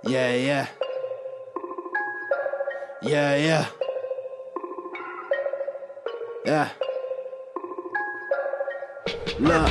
Yeah. Yeah. Look,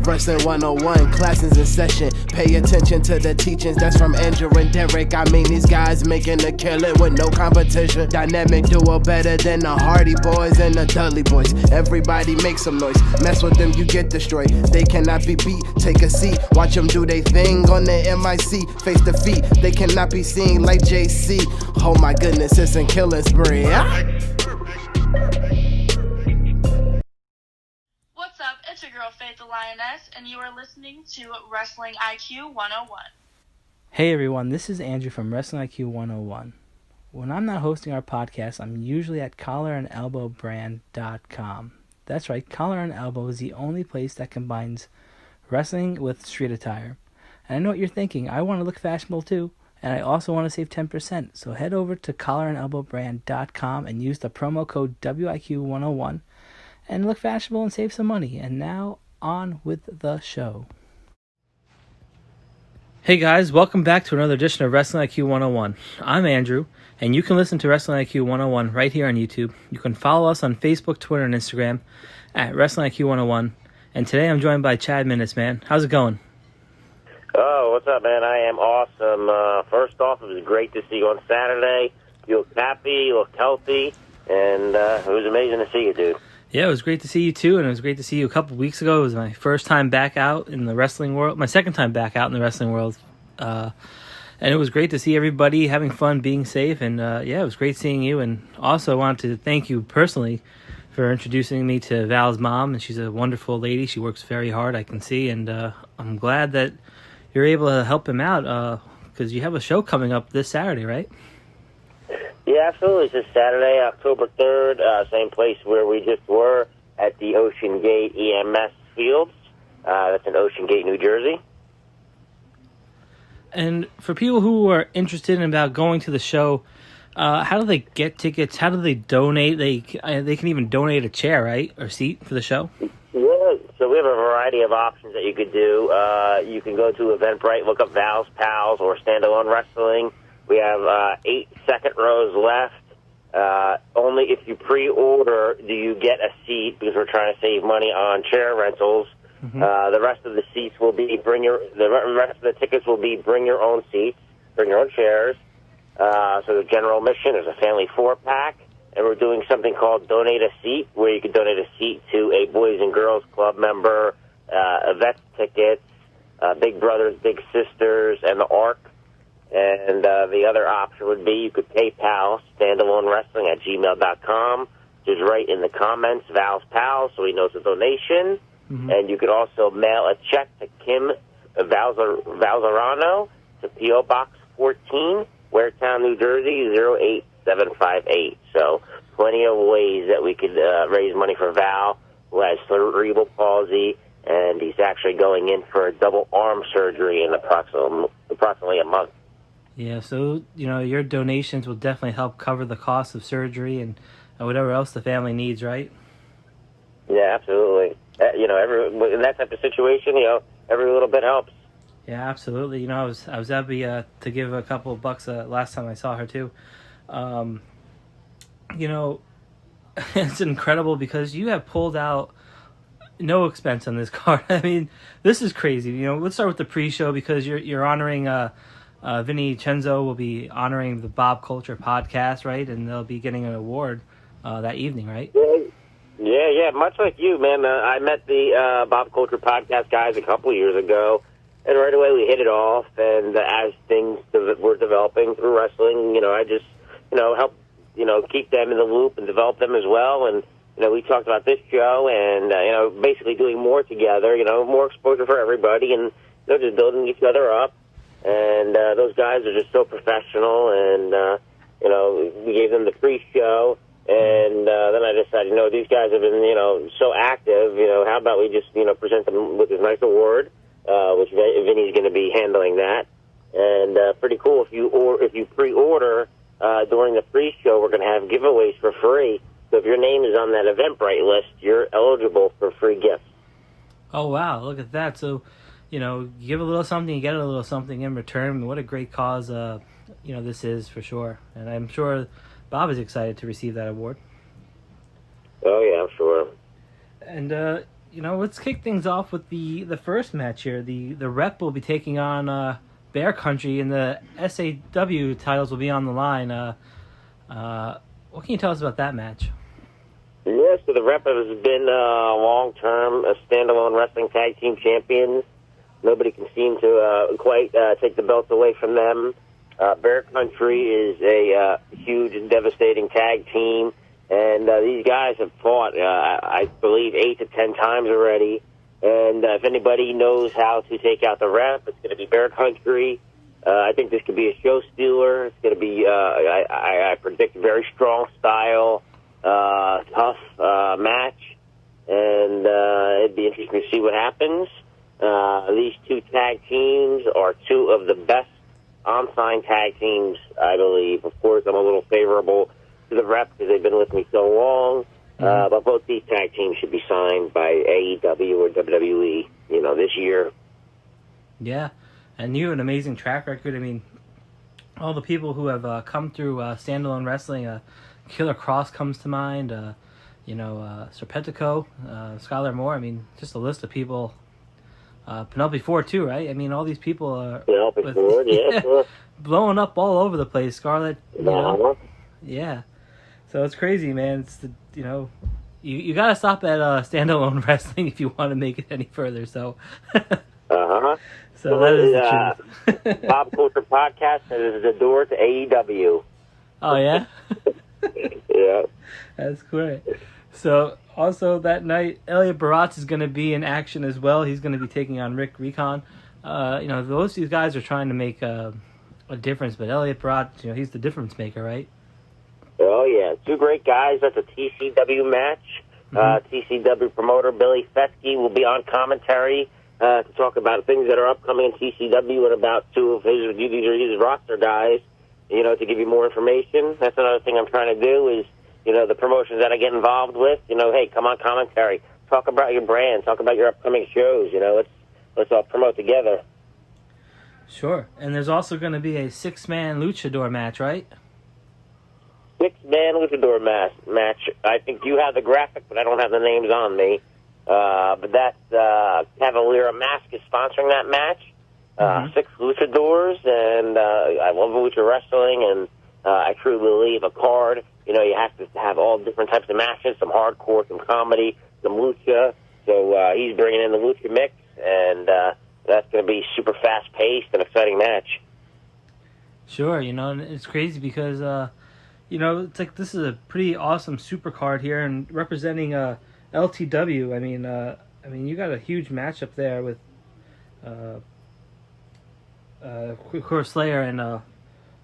Wrestling 101, classes in session. Pay attention to the teachings, that's from Andrew and Derek. I mean, these guys making a killing with no competition. Dynamic duo better than the Hardy Boys and the Dudley Boys. Everybody make some noise, mess with them, you get destroyed. They cannot be beat, take a seat. Watch them do they thing on the MIC. Face defeat, they cannot be seen like JC. Oh my goodness, it's a killing spree. What's up? It's your girl Faith the Lioness, and you are listening to Wrestling IQ 101. Hey everyone, this is Andrew from Wrestling IQ 101. When I'm not hosting our podcast, I'm usually at collarandelbowbrand.com. That's right, Collar and Elbow is the only place that combines wrestling with street attire. And I know what you're thinking, I want to look fashionable too, and I also want to save 10%. So head over to collarandelbowbrand.com and use the promo code WIQ101 and look fashionable and save some money. And now, on with the show. Hey guys, welcome back to another edition of Wrestling IQ 101. I'm Andrew, and you can listen to Wrestling IQ 101 right here on YouTube. You can follow us on Facebook, Twitter, and Instagram at Wrestling IQ 101. And today I'm joined by Chad Minutes, man. How's it going? Oh, what's up, man? I am awesome. First off, it was great to see you on Saturday. You looked happy, you looked healthy, and it was amazing to see you, dude. Yeah, it was great to see you too, and it was great to see you a couple weeks ago. It was my first time back out in the wrestling world, my second time back out in the wrestling world, and it was great to see everybody having fun, being safe, and yeah, it was great seeing you. And also, I wanted to thank you personally for introducing me to Val's mom, and she's a wonderful lady. She works very hard, I can see, and I'm glad that you're able to help him out because you have a show coming up this Saturday, right? Yeah, absolutely. It's this Saturday, October 3rd, same place where we just were at the Ocean Gate EMS Fields. That's in Ocean Gate, New Jersey. And for people who are interested in about going to the show, how do they get tickets? How do they donate? They can even donate a chair, right, or seat for the show? Yeah, so we have a variety of options that you could do. You can go to Eventbrite, look up Val's Pals or Standalone Wrestling. We have 8 second rows left. Only if you pre-order do you get a seat, because we're trying to save money on chair rentals. Mm-hmm. The rest of the seats will be the rest of the tickets will be bring your own seats, bring your own chairs. So the general admission is a family 4-pack, and we're doing something called Donate a Seat, where you can donate a seat to a Boys and Girls Club member, Vets tickets, Big Brothers, Big Sisters, and the ARC. And the other option would be you could PayPal standalonewrestling@gmail.com. Just write in the comments Val's Pals so he knows the donation. Mm-hmm. And you could also mail a check to Kim Valzarano to P.O. Box 14, Waretown, New Jersey, 08758. So plenty of ways that we could raise money for Val, who has cerebral palsy, and he's actually going in for a double arm surgery in approximately a month. Yeah, so, your donations will definitely help cover the cost of surgery and whatever else the family needs, right? Yeah, absolutely. In that type of situation, every little bit helps. Yeah, absolutely. I was happy to give a couple of bucks last time I saw her, too. It's incredible because you have pulled out no expense on this card. I mean, this is crazy. Let's start with the pre-show because you're honoring... Vinny Cenzo will be honoring the Bob Culture podcast, right? And they'll be getting an award that evening, right? Yeah. Much like you, man. I met the Bob Culture podcast guys a couple of years ago, and right away we hit it off. And as things were developing through wrestling, I just, help, keep them in the loop and develop them as well. And, we talked about this show and, basically doing more together, more exposure for everybody and, just building each other up. And those guys are just so professional, and, we gave them the pre-show, and then I decided, these guys have been, so active, how about we just, present them with this nice award, which Vinny's going to be handling that, and pretty cool. If you pre-order during the pre-show, we're going to have giveaways for free, so if your name is on that Eventbrite list, you're eligible for free gifts. Oh, wow, look at that. So give a little something, you get a little something in return. What a great cause, this is for sure. And I'm sure Bob is excited to receive that award. Oh, yeah, I'm sure. And, let's kick things off with the first match here. The Rep will be taking on Bear Country, and the SAW titles will be on the line. What can you tell us about that match? Yeah, so the Rep has been long-term standalone wrestling tag team champions. Nobody can seem to quite take the belts away from them. Bear Country is a huge and devastating tag team, and these guys have fought, I believe, 8 to 10 times already. And if anybody knows how to take out the Rep, it's going to be Bear Country. I think this could be a show stealer. It's going to be, I predict, a very strong style, tough match, and it'd be interesting to see what happens. These two tag teams are two of the best on-sign tag teams, I believe. Of course, I'm a little favorable to the Rep because they've been with me so long. But both these tag teams should be signed by AEW or WWE, this year. Yeah, and you have an amazing track record. I mean, all the people who have come through standalone wrestling, Killer Cross comes to mind, Serpentico, Skylar Moore. I mean, just a list of people. Penelope Ford, too, right? I mean, all these people are Penelope Ford, yeah, sure. blowing up all over the place. Scarlett, yeah. So it's crazy, man. It's you got to stop at standalone wrestling if you want to make it any further. So, So that is the truth. Bob Culture Podcast is the door to AEW. Oh yeah. Yeah. That's great. So also that night, Elliot Baratz is going to be in action as well. He's going to be taking on Recon. These guys are trying to make a difference, but Elliot Baratz, he's the difference maker, right? Oh, yeah. Two great guys. That's a TCW match. TCW promoter Billy Fesky will be on commentary to talk about things that are upcoming in TCW and about two of his roster guys, to give you more information. That's another thing I'm trying to do is, the promotions that I get involved with, hey, come on commentary. Talk about your brand. Talk about your upcoming shows. Let's all promote together. Sure. And there's also going to be a 6-man luchador match, right? 6-man luchador match. I think you have the graphic, but I don't have the names on me. But that's Cavalera Mask is sponsoring that match. 6 luchadors, and I love lucha wrestling, and I truly believe a card. You have to have all different types of matches, some hardcore, some comedy, some lucha. So he's bringing in the lucha mix, and that's going to be super fast-paced and exciting match. Sure, and it's crazy because, it's like this is a pretty awesome super card here, and representing LTW. I mean, you got a huge matchup there with Core Slayer and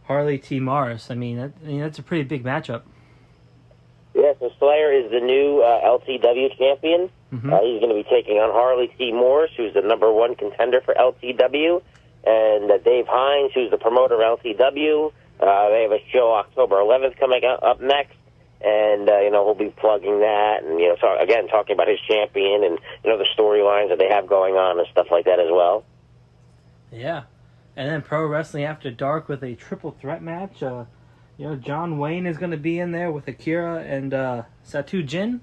Harley T. Morris. I mean, that's a pretty big matchup. Yeah, so Slayer is the new LTW champion. He's going to be taking on Harley T. Morris, who's the number 1 contender for LTW, and Dave Hines, who's the promoter of LTW. They have a show October 11th coming up next, and, we'll be plugging that and, talking about his champion and, the storylines that they have going on and stuff like that as well. Yeah. And then Pro Wrestling After Dark with a triple threat match. John Wayne is going to be in there with Akira and Satu Jinn.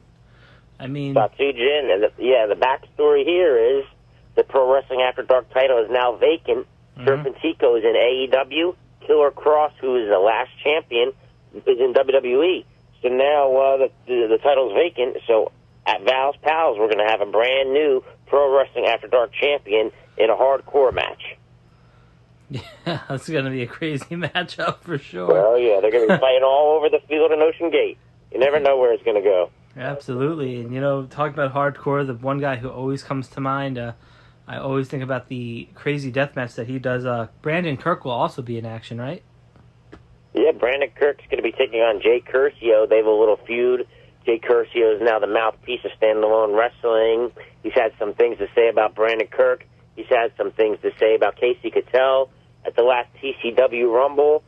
Satu Jinn. And the backstory here is the Pro Wrestling After Dark title is now vacant. Serpentico is in AEW. Killer Cross, who is the last champion, is in WWE. So now the title's vacant. So at Val's Pals, we're going to have a brand new Pro Wrestling After Dark champion in a hardcore match. Yeah, that's going to be a crazy matchup for sure. Well, yeah, they're going to be fighting all over the field in Ocean Gate. You never know where it's going to go. Absolutely. And, talking about hardcore, the one guy who always comes to mind, I always think about the crazy death match that he does. Brandon Kirk will also be in action, right? Yeah, Brandon Kirk's going to be taking on Jay Curcio. They have a little feud. Jay Curcio is now the mouthpiece of standalone wrestling. He's had some things to say about Brandon Kirk. He's had some things to say about Casey Catal. At the last TCW Rumble,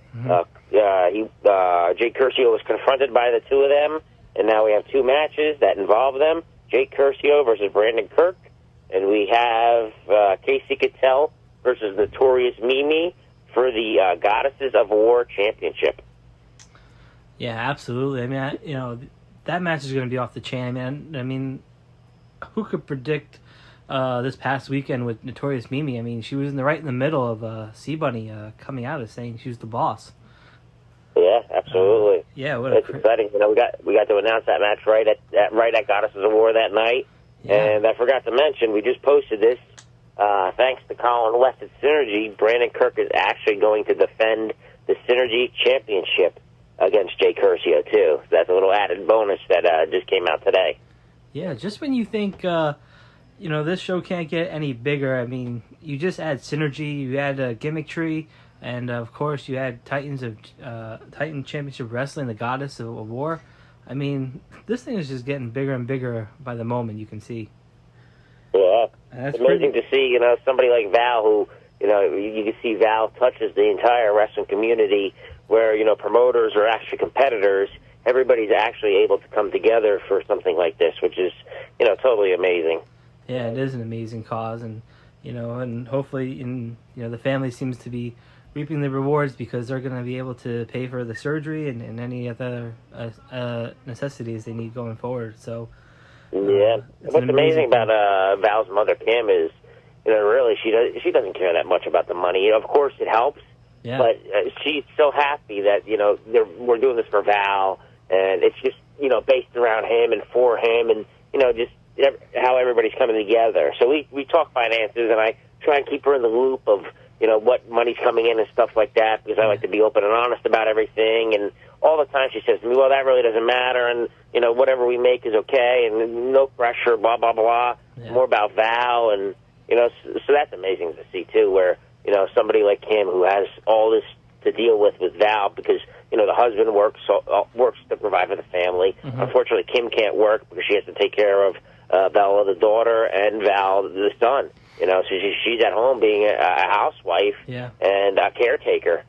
Jay Curcio was confronted by the two of them, and now we have 2 matches that involve them. Jay Curcio versus Brandon Kirk, and we have Casey Catal versus Notorious Mimi for the Goddesses of War Championship. Yeah, absolutely. I mean, that match is going to be off the chain. I mean, who could predict this past weekend with Notorious Mimi? I mean, she was right in the middle of Sea Bunny coming out as saying she was the boss. Yeah, absolutely. It's exciting. We got to announce that match right at Goddesses of War that night. Yeah. And I forgot to mention, we just posted this. Thanks to Colin West at Synergy, Brandon Kirk is actually going to defend the Synergy Championship against Jay Curcio, too. So that's a little added bonus that just came out today. Yeah, just when you think, this show can't get any bigger, I mean, you just add Synergy, you add a Gimmick Tree, and, of course, you add Titan Championship Wrestling, the Goddess of War. I mean, this thing is just getting bigger and bigger by the moment, you can see. Yeah. It's amazing to see, somebody like Val who, you can see Val touches the entire wrestling community where, promoters are actually competitors. Everybody's actually able to come together for something like this, which is, totally amazing. Yeah, it is an amazing cause, and, and hopefully, the family seems to be reaping the rewards because they're going to be able to pay for the surgery and any other necessities they need going forward, so... Yeah. What's amazing about Val's mother, Kim, is, really she doesn't care that much about the money. Of course, it helps, but she's so happy that, we're doing this for Val, and it's just, based around him and for him, and, just how everybody's coming together. So we talk finances, and I try and keep her in the loop of, what money's coming in and stuff like that, because I like to be open and honest about everything, and all the time she says to me, well, that really doesn't matter, and, whatever we make is okay, and no pressure, blah, blah, blah. Yeah. More about Val, and, so that's amazing to see, too, where, somebody like Kim who has all this to deal with Val, because, the husband works to provide for the family. Mm-hmm. Unfortunately, Kim can't work because she has to take care of Bella, the daughter, and Val, the son. So she's at home being a housewife and a caretaker.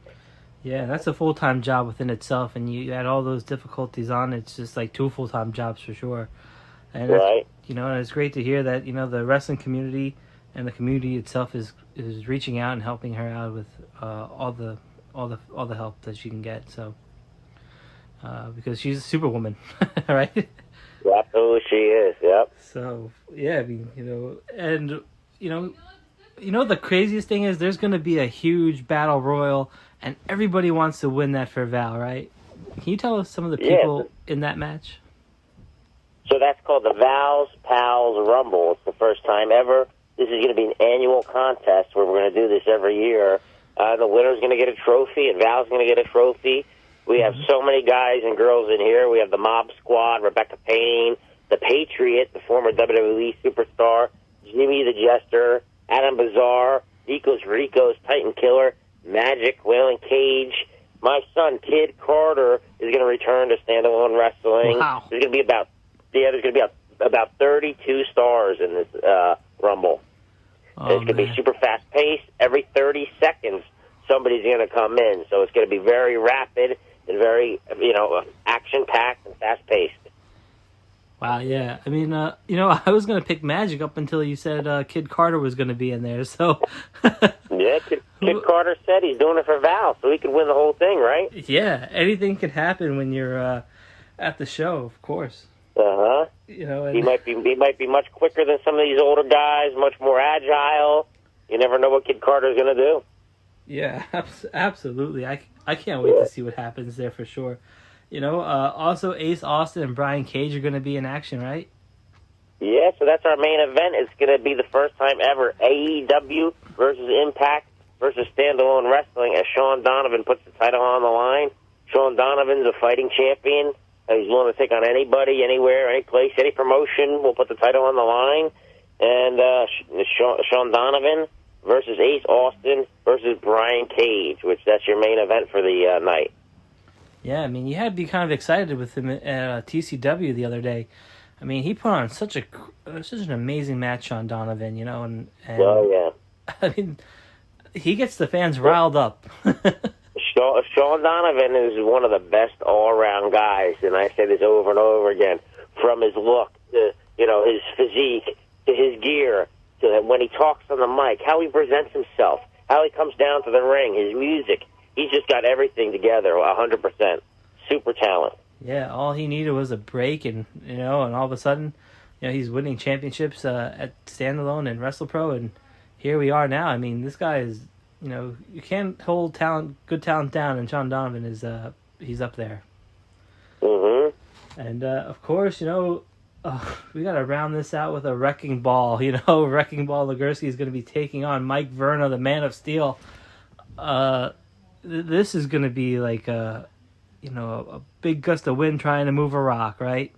Yeah, that's a full-time job within itself, and you add all those difficulties on, it's just like 2 full-time jobs for sure. And right. And it's great to hear that, the wrestling community and the community itself is reaching out and helping her out with all the help that she can get. So because she's a superwoman, right? Yeah, absolutely, she is. Yep. So yeah, I mean, and the craziest thing is there's going to be a huge battle royal, and everybody wants to win that for Val, right? Can you tell us some of the people in that match? So that's called the Val's Pals Rumble. It's the first time ever. This is going to be an annual contest where we're going to do this every year. The winner's going to get a trophy, and Val's going to get a trophy. We have so many guys and girls in here. We have the Mob Squad, Rebecca Payne, the Patriot, the former WWE superstar, Jimmy the Jester, Adam Bizarre, Nico's Rico's Titan Killer, Magic, Waylon Cage. My son, Kid Carter, is going to return to standalone wrestling. Wow. There's going to be about 32 stars in this Rumble. Oh, it's going to be super fast-paced. Every 30 seconds, somebody's going to come in. So it's going to be very rapid and very, action-packed and fast-paced. Wow, yeah. I mean, I was going to pick Magic up until you said Kid Carter was going to be in there, so... Yeah, Kid Carter said he's doing it for Val, so he could win the whole thing, right? Yeah, anything could happen when you're at the show, of course. Uh-huh. And he might be much quicker than some of these older guys, much more agile. You never know what Kid Carter's going to do. Yeah, absolutely. I can't wait to see what happens there for sure. Also Ace Austin and Brian Cage are going to be in action, right? Yeah, so that's our main event. It's going to be the first time ever AEW versus Impact versus standalone wrestling as Shawn Donavan puts the title on the line. Shawn Donovan's a fighting champion. He's willing to take on anybody, anywhere, any place, any promotion. We'll put the title on the line. And Shawn Donovan versus Ace Austin versus Brian Cage, which that's your main event for the night. Yeah, I mean, you had to be kind of excited with him at TCW the other day. I mean, he put on such an amazing match, Shawn Donovan, and oh, yeah. I mean, he gets the fans riled up. Shawn Donovan is one of the best all-around guys, and I say this over and over again, from his look to, his physique, to his gear, when he talks on the mic, how he presents himself, how he comes down to the ring, his music. He's just got everything together, 100%. Super talent. Yeah, all he needed was a break, and and all of a sudden, he's winning championships at Standalone and WrestlePro, and here we are now. I mean, this guy is, you can't hold good talent down, and Shawn Donavan is, he's up there. Mm-hmm. And of course, we got to round this out with a wrecking ball. Wrecking Ball Legursky is going to be taking on Mike Verna, the Man of Steel. This is going to be like a big gust of wind trying to move a rock, right?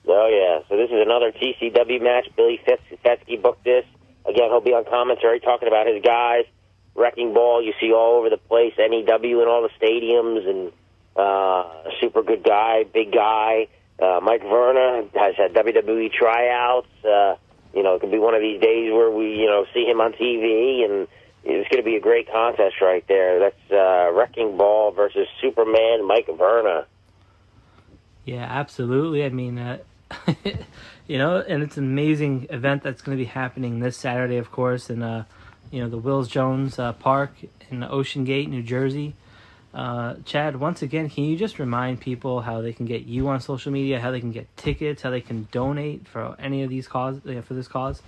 Oh, yeah. So this is another TCW match. Billy Fetsky booked this. Again, he'll be on commentary talking about his guys. Wrecking Ball, you see all over the place. NEW in all the stadiums, and super good guy, big guy. Mike Verna has had WWE tryouts. It could be one of these days where we, see him on TV, and it's going to be a great contest right there. That's Wrecking Ball versus Superman Mike Verna. Yeah, absolutely. I mean, and it's an amazing event that's going to be happening this Saturday, of course, in the Wills Jones Park in Ocean Gate, New Jersey. Chad, once again, can you just remind people how they can get you on social media, how they can get tickets, how they can donate for any of these for this cause?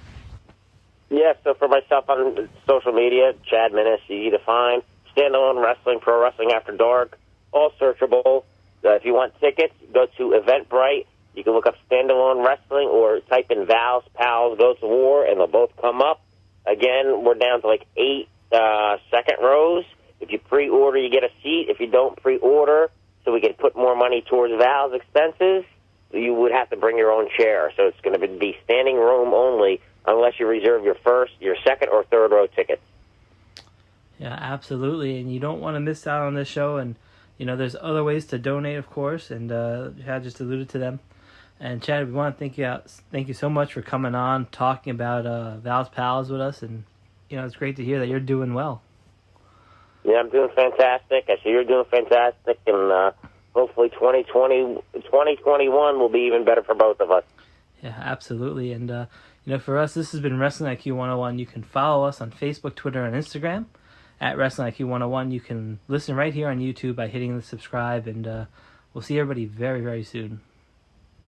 Yeah, so for myself on social media, Chad Minnis, easy to find. Standalone Wrestling, Pro Wrestling After Dark, all searchable. If you want tickets, go to Eventbrite. You can look up Standalone Wrestling or type in Val's Pals Go to War, and they'll both come up. Again, we're down to like 8 second rows. If you pre-order, you get a seat. If you don't pre-order, so we can put more money towards Val's expenses, you would have to bring your own chair. So it's going to be standing room only, unless you reserve your first, your second, or third row tickets. Yeah, absolutely. And you don't want to miss out on this show. And, there's other ways to donate, of course. And Chad just alluded to them. And, Chad, we want to thank you so much for coming on, talking about Val's Pals with us. And, it's great to hear that you're doing well. Yeah, I'm doing fantastic. I see you're doing fantastic. And hopefully 2021 will be even better for both of us. Yeah, absolutely. And, for us, this has been Wrestling IQ 101. You can follow us on Facebook, Twitter, and Instagram at Wrestling IQ 101. You can listen right here on YouTube by hitting the subscribe, and we'll see everybody very, very soon.